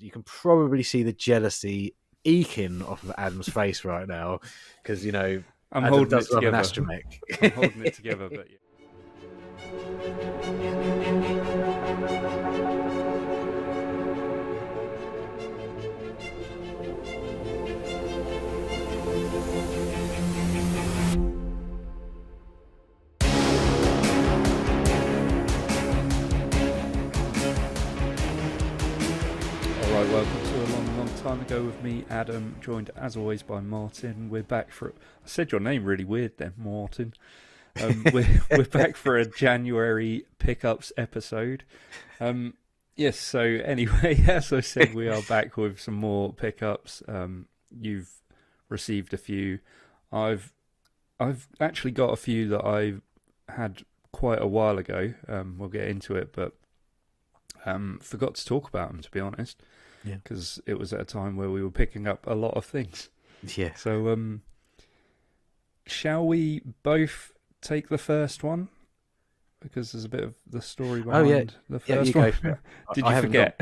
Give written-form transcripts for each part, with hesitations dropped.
you can probably see the jealousy eking off of Adam's face right now, because I'm Adam holding does it love an together. astromech. I'm holding it together, but yeah. Alright, welcome to a long time ago with me, Adam, joined as always by Martyn. We're back for... I said your name really weird then, Martyn. We're back for a January pickups episode. Yes, so anyway, as I said, we are back with some more pickups. You've received a few. I've actually got a few that I had quite a while ago. We'll get into it, but forgot to talk about them, to be honest. Yeah. Because it was at a time where we were picking up a lot of things. Yeah. So, shall we both take the first one? Because there's a bit of the story behind the first one. Did you forget?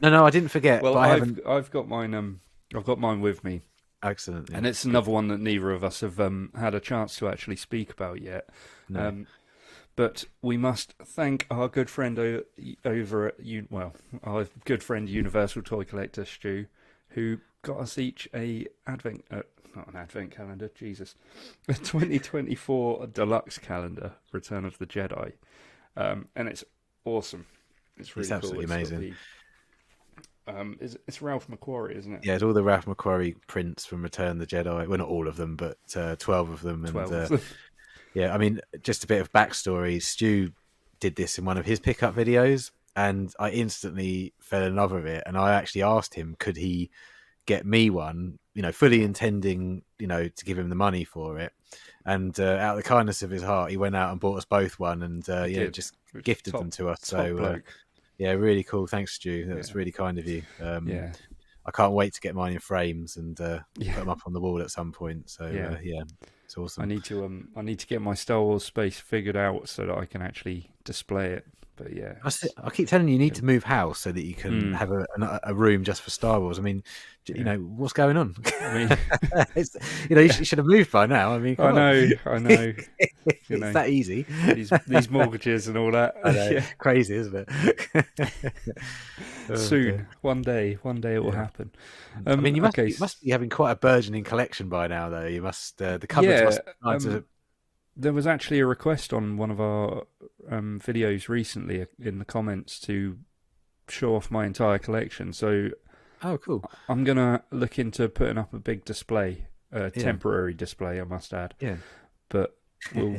No, I didn't forget. Well, but I've got mine. I've got mine with me. Excellent. Yeah. And it's another one that neither of us have had a chance to actually speak about yet. No. But we must thank our good friend over at our good friend Universal Toy Collector Stu, who got us each a not an advent calendar, Jesus, a 2024 deluxe calendar, Return of the Jedi, and it's awesome. It's really absolutely amazing. It's Ralph McQuarrie, isn't it? Yeah, it's all the Ralph McQuarrie prints from Return of the Jedi. Well, not all of them, but 12 of them. 12 of them. Yeah, I mean, just a bit of backstory. Stu did this in one of his pickup videos, and I instantly fell in love with it. And I actually asked him, could he get me one, fully intending, to give him the money for it. And out of the kindness of his heart, he went out and bought us both one, and just gifted them to us. So, yeah, really cool. Thanks, Stu. That's really kind of you. I can't wait to get mine in frames and put them up on the wall at some point. So, it's awesome. I need to get my Star Wars space figured out so that I can actually display it. But yeah, I keep telling you need to move house so that you can have a room just for Star Wars. I mean, what's going on? I mean, you should have moved by now. I mean, I know. It's that easy. These mortgages and all that. I know. Crazy, isn't it? Soon, one day it will happen. I mean, you must be having quite a burgeoning collection by now, though. You must the cupboards must be nice to... There was actually a request on one of our videos recently in the comments to show off my entire collection. So, oh, cool! I'm gonna look into putting up a big display, temporary display, I must add. Yeah. But we'll,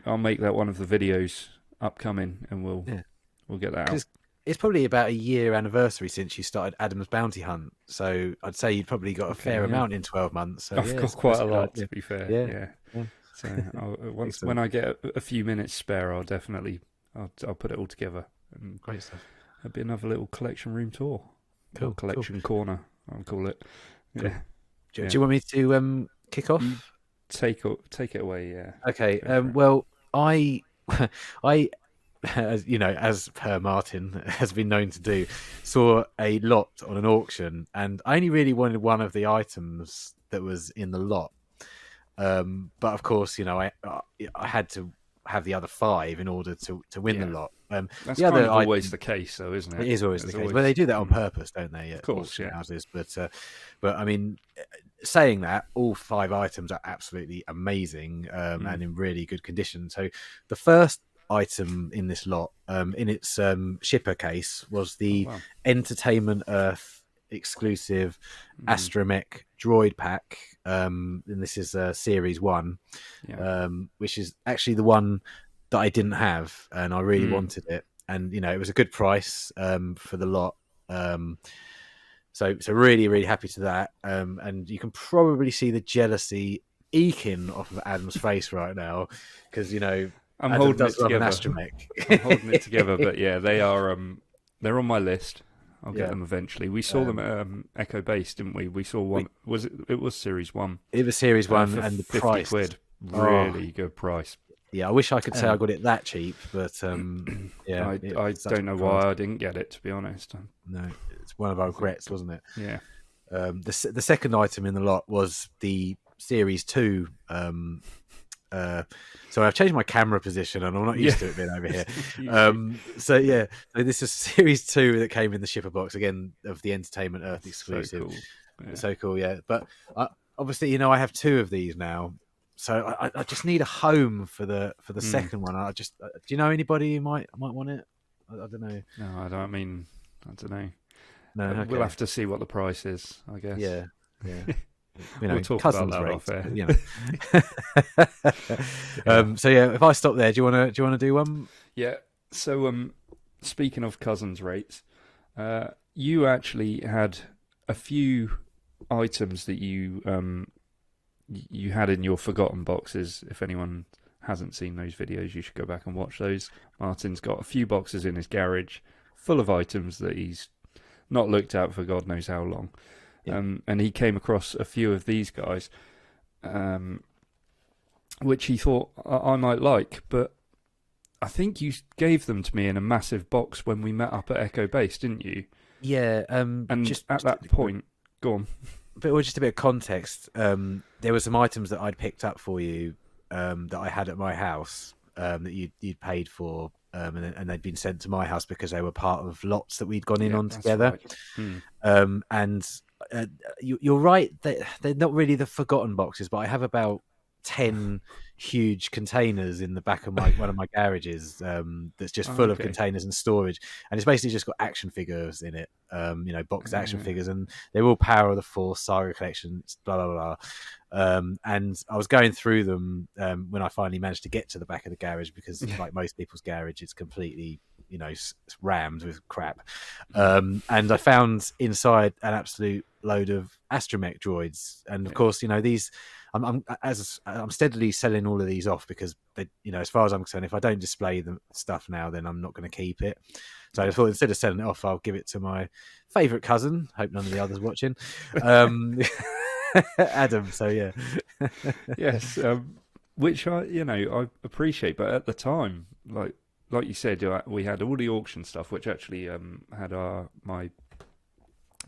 I'll make that one of the videos upcoming, and we'll get that out. It's probably about a year anniversary since you started Adam's Bounty Hunt, so I'd say you'd probably got a fair amount in 12 months. So, I've got quite a lot, to be fair. Yeah. So when I get a few minutes spare, I'll put it all together. And great stuff. It'll be another little collection room tour. Cool. Collection corner, I'll call it. Cool. Yeah. Do you want me to kick off? Take it away. Yeah. Okay. Well, I as per Martyn has been known to do, saw a lot on an auction, and I only really wanted one of the items that was in the lot. But of course, I had to have the other 5 in order to win the lot. That's kind of always the case, though, isn't it? It is always the case. Well, they do that on purpose, don't they? Of course, houses. But I mean, saying that, all 5 items are absolutely amazing and in really good condition. So the first item in this lot, in its shipper case, was the Entertainment Earth exclusive astromech droid pack, and this is series 1, which is actually the one that I didn't have, and I really wanted it, and it was a good price for the lot, so really, really happy to that, and you can probably see the jealousy eking off of Adam's face right now, because I'm holding it together. I'm holding it together, but yeah, they're on my list. I'll get them eventually. We saw them at Echo Base, didn't we? We saw one. It was Series 1. It was Series 1, and the price. £50. Really good price. I wish I could say I got it that cheap, but yeah, I don't know why I didn't get it, to be honest. No, it's one of our regrets, wasn't it? Yeah. The second item in the lot was the Series 2. So I've changed my camera position, and I'm not used to it being over here. So this is Series 2 that came in the shipper box, again, of the Entertainment Earth exclusive. So cool. Yeah. So cool, yeah. But obviously, I have 2 of these now, so I just need a home for the second one. Do you know anybody who might want it? I don't know. No, I don't know. No, okay. We'll have to see what the price is, I guess. Yeah. We'll talk cousins about that off air. So if I stop there, do you want to do one? Yeah. So speaking of cousins rates, you actually had a few items that you had in your forgotten boxes. If anyone hasn't seen those videos, you should go back and watch those. Martyn's got a few boxes in his garage full of items that he's not looked at for God knows how long. Yeah. And he came across a few of these guys, which he thought I might like, but I think you gave them to me in a massive box when we met up at Echo Base, didn't you? Yeah. And just at that point, go on. But just a bit of context, there were some items that I'd picked up for you that I had at my house that you'd paid for, and they'd been sent to my house because they were part of lots that we'd gone in on together. Right. And you're right, they're not really the forgotten boxes, but I have about 10 huge containers in the back of one of my garages that's just full of containers and storage, and it's basically just got action figures in it, boxed action figures, and they're all Power of the Force Saga collections, blah blah blah. And I was going through them when I finally managed to get to the back of the garage, because like most people's garage, it's completely it's rammed with crap, and I found inside an absolute load of astromech droids, and of course these I'm steadily selling all of these off, because they, as far as I'm concerned, if I don't display the stuff now, then I'm not going to keep it. So I thought, instead of selling it off, I'll give it to my favourite cousin. Hope none of the others watching, Adam. So yeah, yes, which I appreciate, but at the time, like you said, we had all the auction stuff, which actually had my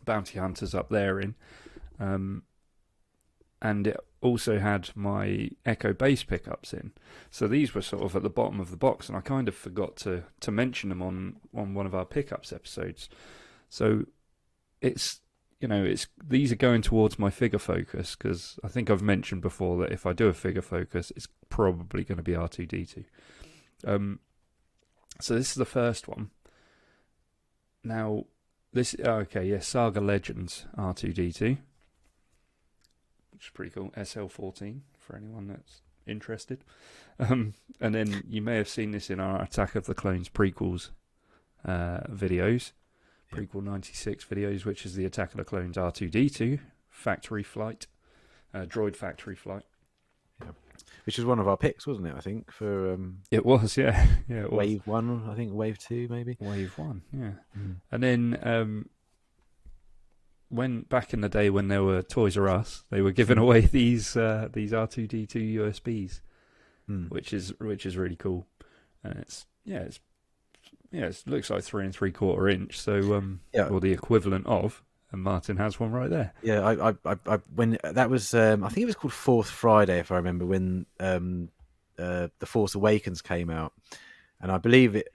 bounty hunters up there in. And it also had my Echo Base pickups in. So these were sort of at the bottom of the box, and I kind of forgot to mention them on one of our pickups episodes. So it's these are going towards my figure focus, because I think I've mentioned before that if I do a figure focus, it's probably going to be R2-D2. So this is the first one. Now, Saga Legends R2-D2. Which is pretty cool. SL14 for anyone that's interested. And then you may have seen this in our Attack of the Clones prequels videos, prequel 96 videos, which is the Attack of the Clones R2-D2 factory flight, droid factory flight. Yeah. Which was one of our picks, wasn't it? I think for it was, yeah, it was. Wave 1, I think Wave 2, maybe. Wave 1, yeah. And then when back in the day when there were Toys R Us, they were giving away these R2-D2 USBs, which is really cool, and it looks like 3 3/4 inch, so or the equivalent of, and Martyn has one right there. Yeah, I when that was I think it was called Fourth Friday, if I remember, when The Force Awakens came out, and I believe it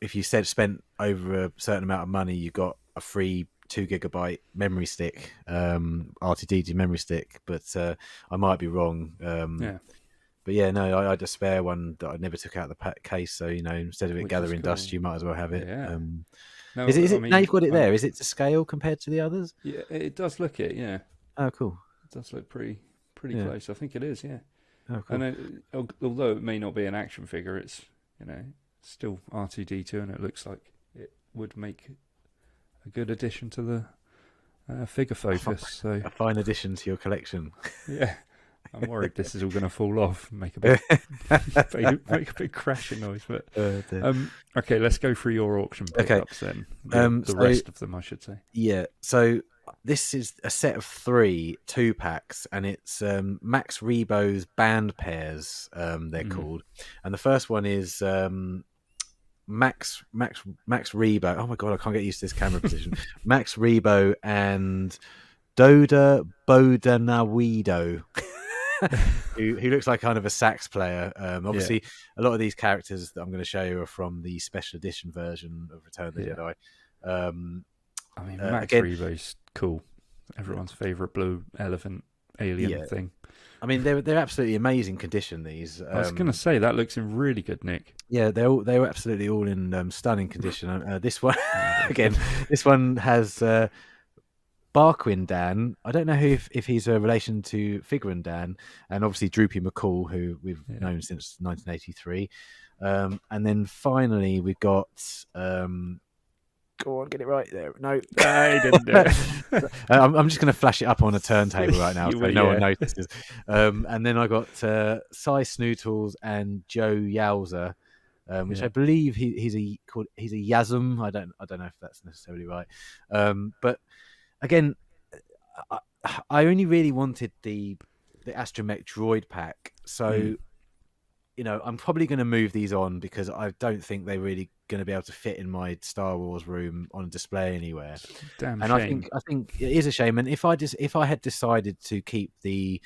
if you spent over a certain amount of money, you got a free 2 GB memory stick, R2-D2 memory stick, but I might be wrong. But yeah, no, I had a spare one that I never took out of the case, so instead of it gathering dust, you might as well have it. Yeah. Now you've got it there? Is it to scale compared to the others? Yeah, it does look it. Yeah. Oh, cool. It does look pretty close. I think it is. Yeah. Oh, cool. And although it may not be an action figure, it's still R2-D2, and it looks like it would make a good addition to the figure focus. So a fine addition to your collection. Yeah, I'm worried this is all going to fall off and make a big make a big crashing noise. But okay, let's go through your auction pickups then. The rest of them, I should say. Yeah. So this is a set of 3 2-packs, and it's Max Rebo's band pairs. They're called, and the first one is Max Rebo. Oh my god, I can't get used to this camera position. Max Rebo and Doda Bodanawido. who looks like kind of a sax player. Obviously, a lot of these characters that I'm going to show you are from the special edition version of Return of the Jedi. I mean, Max Rebo's cool. Everyone's favourite blue elephant alien thing. I mean, they're absolutely amazing condition. These. I was going to say that looks in really good nick. Yeah, they were absolutely all in stunning condition. This one again. This one has Barquin Dan. I don't know if he's a relation to Figrin Dan, and obviously Droopy McCall, who we've known since 1983. And then finally we've got. Go on, get it right there. No, I didn't do it. I'm just going to flash it up on a turntable right now, so no one notices. And then I got Cy Snootles and Joe Yowza, which I believe he's a Yazm. I don't know if that's necessarily right. But again, I only really wanted the Astromech droid pack, so. You know, I'm probably going to move these on because I don't think they're really going to be able to fit in my Star Wars room on display anywhere. Damn and shame. I think it is a shame. And if I had decided to keep the,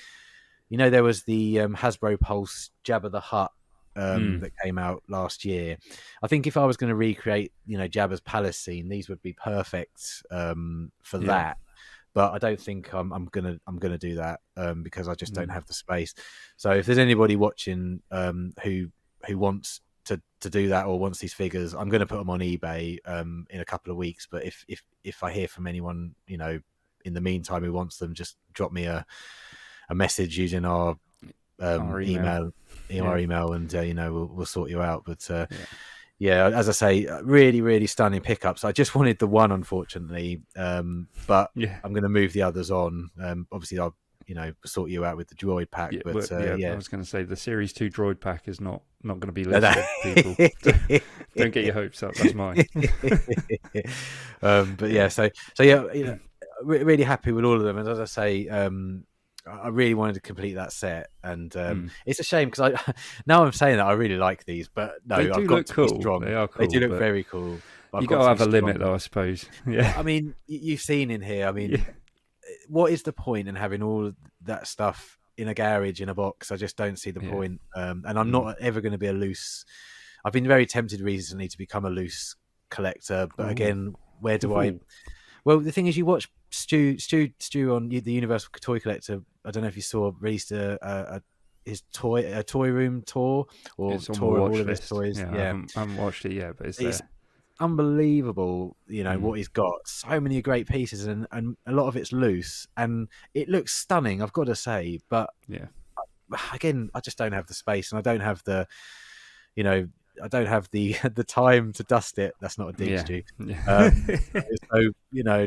you know, there was the Hasbro Pulse Jabba the Hutt that came out last year. I think if I was going to recreate, you know, Jabba's palace scene, these would be perfect for that. But I don't think I'm gonna do that because I just don't have the space. So if there's anybody watching who wants to do that or wants these figures, I'm going to put them on eBay in a couple of weeks. But if I hear from anyone, you know, in the meantime who wants them, just drop me a message using our email, and you know, we'll sort you out. But yeah, as I say, really, really stunning pickups. I just wanted the one, unfortunately, but I'm going to move the others on. Obviously, I'll, you know, sort you out with the droid pack. I was going to say the Series 2 droid pack is not going to be listed. People, don't get your hopes up. That's mine. But yeah, so yeah, you know, really happy with all of them. And as I say, I really wanted to complete that set, and it's a shame because now I'm saying that I really like these, but no, they do I've got look to cool. be strong. They are cool. They do look very cool. You got to have a limit, though, I suppose. Yeah. I mean, you've seen in here. I mean, what is the point in having all that stuff in a garage in a box? I just don't see the point. And I'm not ever going to be a loose. I've been very tempted recently to become a loose collector, but again, where do I? Well, the thing is, you watch Stu on the Universal Toy Collector. I don't know if you saw, released his toy room tour or tour of all of his toys. I haven't watched it yet, but it's unbelievable. You know what he's got. So many great pieces, and a lot of it's loose, and it looks stunning. I've got to say, but again, I just don't have the space, and I don't have the, you know. I don't have the time to dust it. That's not a dig, Stu. So you know,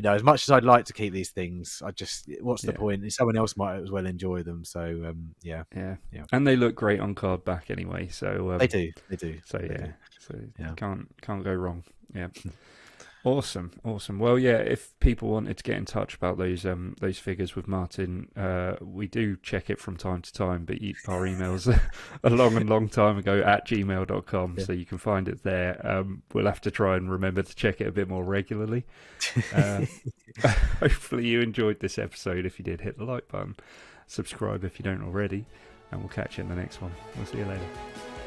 as much as I'd like to keep these things, I just what's the point? Someone else might as well enjoy them. So yeah, and they look great on card back anyway. So they do. So can't go wrong. Yeah. Awesome. Well, yeah. If people wanted to get in touch about those figures with Martyn, we do check it from time to time. But our emails a long time ago at gmail.com, so you can find it there. We'll have to try and remember to check it a bit more regularly. Hopefully, you enjoyed this episode. If you did, hit the like button, subscribe if you don't already, and we'll catch you in the next one. We'll see you later.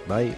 Bye.